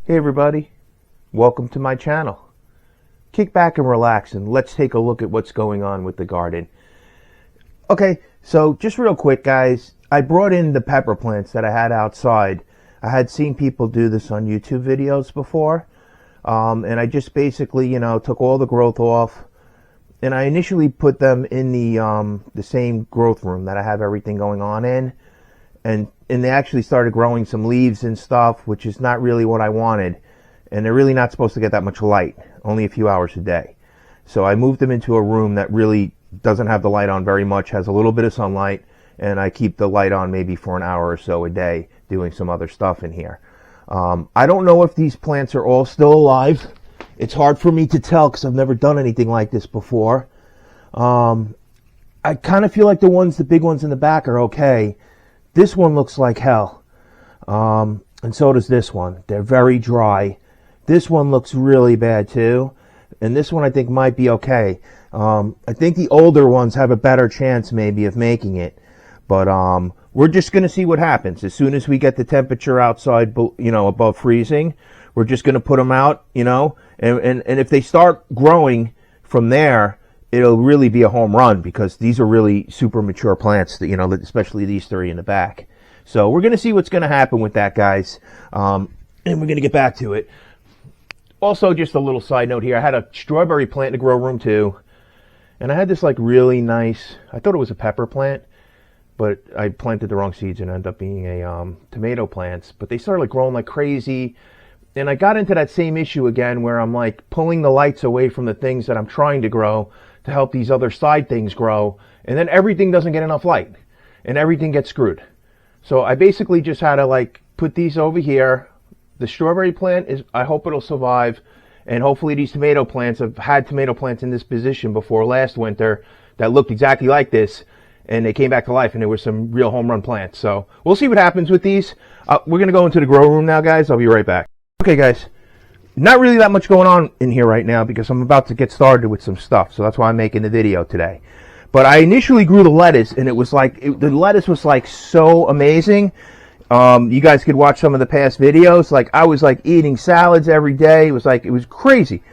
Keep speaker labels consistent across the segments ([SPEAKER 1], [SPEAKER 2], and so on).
[SPEAKER 1] Hey everybody, welcome to my channel. Kick back and relax and let's take a look at what's going on with the garden. Okay, so just real quick guys, I brought in the pepper plants that I had outside. I had seen people do this on YouTube videos before, and I just basically, took all the growth off, and I initially put them in the same growth room that I have everything going on in, and they actually started growing some leaves and stuff, which is not really what I wanted. And they're really not supposed to get that much light, only a few hours a day. So I moved them into a room that really doesn't have the light on very much, has a little bit of sunlight, and I keep the light on maybe for an hour or so a day doing some other stuff in here. I don't know if these plants are all still alive. It's hard for me to tell because I've never done anything like this before. I kind of feel like the big ones in the back are okay. This one looks like hell, and so does this one. They're very dry. This one looks really bad too, and this one I think might be okay. I think the older ones have a better chance maybe of making it, but we're just going to see what happens. As soon as we get the temperature outside, above freezing, we're just going to put them out, and if they start growing from there, it'll really be a home run because these are really super mature plants, that, especially these three in the back. So we're going to see what's going to happen with that, guys, and we're going to get back to it. Also, just a little side note here, I had a strawberry plant in the grow room too, and I had this really nice, I thought it was a pepper plant, but I planted the wrong seeds and it ended up being a tomato plants, but they started growing like crazy. And I got into that same issue again where I'm pulling the lights away from the things that I'm trying to grow to help these other side things grow, and then everything doesn't get enough light and everything gets screwed. So I basically just had to put these over here. The strawberry plant I hope it'll survive, and hopefully these tomato plants, I've had tomato plants in this position before last winter that looked exactly like this, and they came back to life and there were some real home run plants. So we'll see what happens with these. We're gonna go into the grow room now, guys. I'll be right back. Okay guys, not really that much going on in here right now because I'm about to get started with some stuff, so that's why I'm making the video today. But I initially grew the lettuce, and it was the lettuce was so amazing. You guys could watch some of the past videos. I was eating salads every day. It was crazy.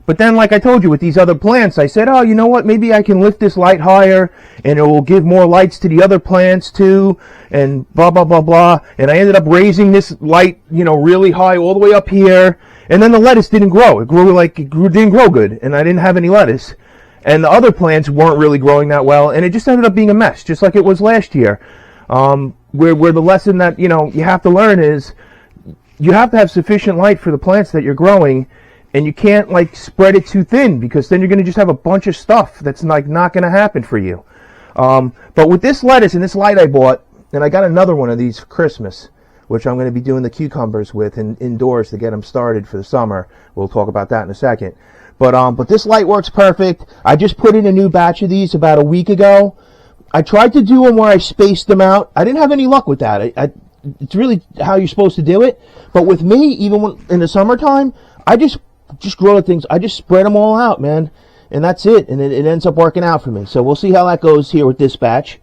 [SPEAKER 1] But then, like I told you, with these other plants, I said, oh, you know what? Maybe I can lift this light higher, and it will give more lights to the other plants too, and blah, blah, blah, blah. And I ended up raising this light, really high all the way up here. And then the lettuce didn't grow. It didn't grow good, and I didn't have any lettuce. And the other plants weren't really growing that well, and it just ended up being a mess, just like it was last year. Where the lesson that, you have to learn is you have to have sufficient light for the plants that you're growing, and you can't spread it too thin because then you're going to just have a bunch of stuff that's not going to happen for you. But with this lettuce and this light I bought, and I got another one of these for Christmas, which I'm going to be doing the cucumbers with indoors to get them started for the summer. We'll talk about that in a second. But this light works perfect. I just put in a new batch of these about a week ago. I tried to do them where I spaced them out. I didn't have any luck with that. It's really how you're supposed to do it. But with me, even in the summertime, I just grow the things. I just spread them all out, man. And that's it. And it ends up working out for me. So we'll see how that goes here with this batch.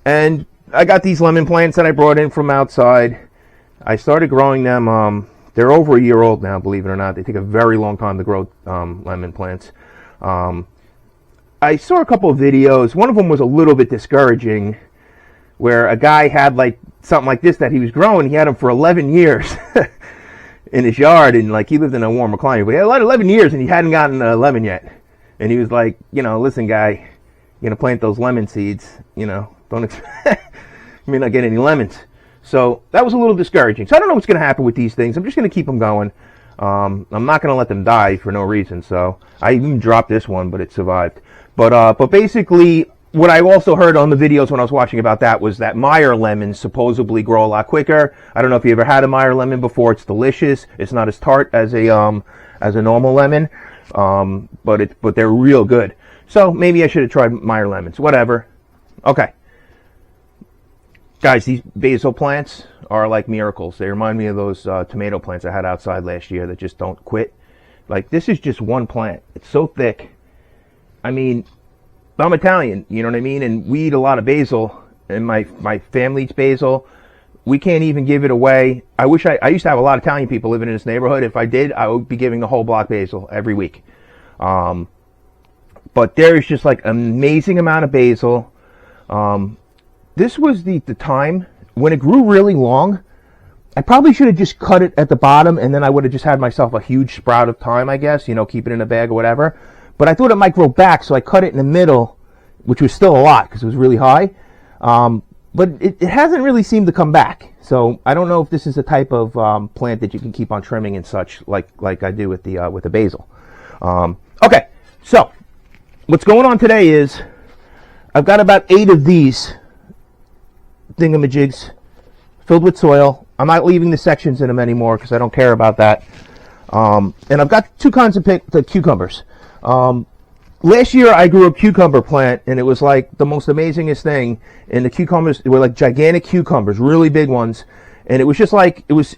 [SPEAKER 1] And I got these lemon plants that I brought in from outside. I started growing them. They're over a year old now, believe it or not. They take a very long time to grow lemon plants. I saw a couple of videos. One of them was a little bit discouraging, where a guy had something like this that he was growing. He had them for 11 years in his yard, and he lived in a warmer climate. But he had 11 years and he hadn't gotten a lemon yet. And he was like, listen, guy, you're gonna plant those lemon seeds. Don't expect you may not get any lemons. So that was a little discouraging. So I don't know what's going to happen with these things. I'm just going to keep them going. I'm not going to let them die for no reason. So I even dropped this one, but it survived. But basically, what I also heard on the videos when I was watching about that was that Meyer lemons supposedly grow a lot quicker. I don't know if you ever had a Meyer lemon before. It's delicious. It's not as tart as a normal lemon, but they're real good. So maybe I should have tried Meyer lemons. Whatever. Okay. Guys, these basil plants are like miracles. They remind me of those tomato plants I had outside last year that just don't quit. This is just one plant. It's so thick. I mean, I'm Italian, you know what I mean? And we eat a lot of basil, and my family eats basil. We can't even give it away. I used to have a lot of Italian people living in this neighborhood. If I did, I would be giving the whole block basil every week. But there is just like an amazing amount of basil. This was the time when it grew really long. I probably should have just cut it at the bottom, and then I would have just had myself a huge sprout of thyme, I guess, keep it in a bag or whatever. But I thought it might grow back, so I cut it in the middle, which was still a lot because it was really high. But it hasn't really seemed to come back. So I don't know if this is a type of plant that you can keep on trimming and such, like I do with the basil. Okay, so what's going on today is I've got about 8 of these thingamajigs filled with soil. I'm not leaving the sections in them anymore because I don't care about that. And I've got 2 kinds of cucumbers. Last year I grew a cucumber plant, and it was like the most amazingest thing. And the cucumbers, they were like gigantic cucumbers, really big ones. And it was just like, it was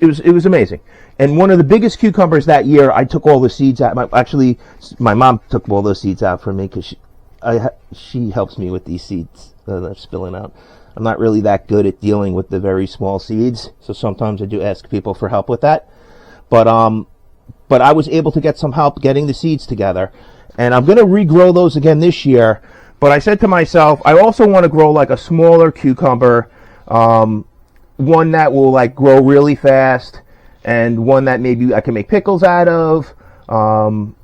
[SPEAKER 1] amazing. And one of the biggest cucumbers that year, I took all the seeds out. My mom took all those seeds out for me because she helps me with these seeds that are spilling out. I'm not really that good at dealing with the very small seeds, so sometimes I do ask people for help with that. But I was able to get some help getting the seeds together, and I'm going to regrow those again this year. But I said to myself, I also want to grow like a smaller cucumber, one that will like grow really fast, and one that maybe I can make pickles out of. And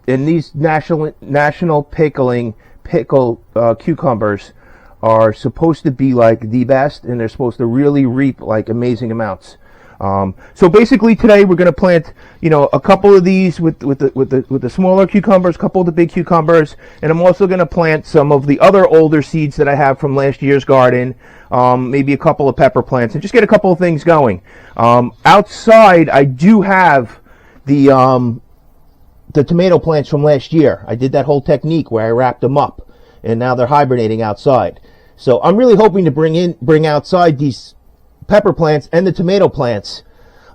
[SPEAKER 1] these national pickle cucumbers are supposed to be like the best, and they're supposed to really reap like amazing amounts. So basically today we're going to plant, a couple of these with the smaller cucumbers, a couple of the big cucumbers, and I'm also going to plant some of the other older seeds that I have from last year's garden, maybe a couple of pepper plants, and just get a couple of things going. Outside I do have the tomato plants from last year. I did that whole technique where I wrapped them up, and now they're hibernating outside. So I'm really hoping to bring outside these pepper plants and the tomato plants.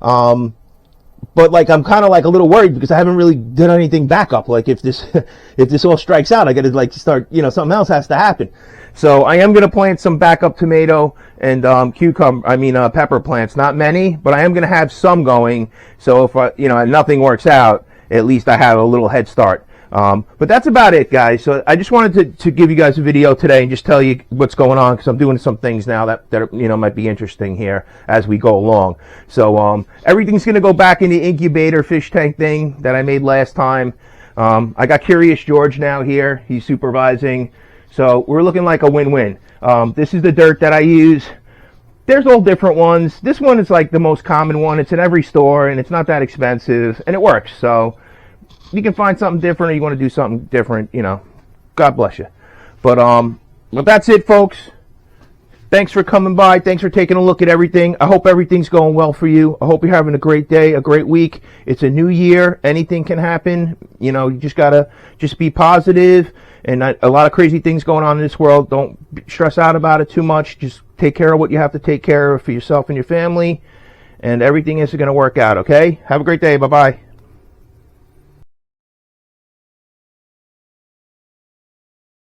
[SPEAKER 1] But like I'm kind of like a little worried because I haven't really done anything backup. Like if this all strikes out, I got to like start, something else has to happen. So I am going to plant some backup tomato and pepper plants. Not many, but I am going to have some going. So if nothing works out, at least I have a little head start. But that's about it, guys. So I just wanted to give you guys a video today and just tell you what's going on, because I'm doing some things now that might be interesting here as we go along. So everything's going to go back in the incubator fish tank thing that I made last time. I got Curious George now here. He's supervising. So we're looking like a win-win. This is the dirt that I use. There's all different ones. This one is like the most common one. It's in every store, and it's not that expensive, and it works. So you can find something different, or you want to do something different, God bless you. But that's it, folks. Thanks for coming by. Thanks for taking a look at everything. I hope everything's going well for you. I hope you're having a great day, a great week. It's a new year. Anything can happen. You just got to just be positive. And a lot of crazy things going on in this world. Don't stress out about it too much. Just take care of what you have to take care of for yourself and your family. And everything is going to work out, okay? Have a great day. Bye-bye.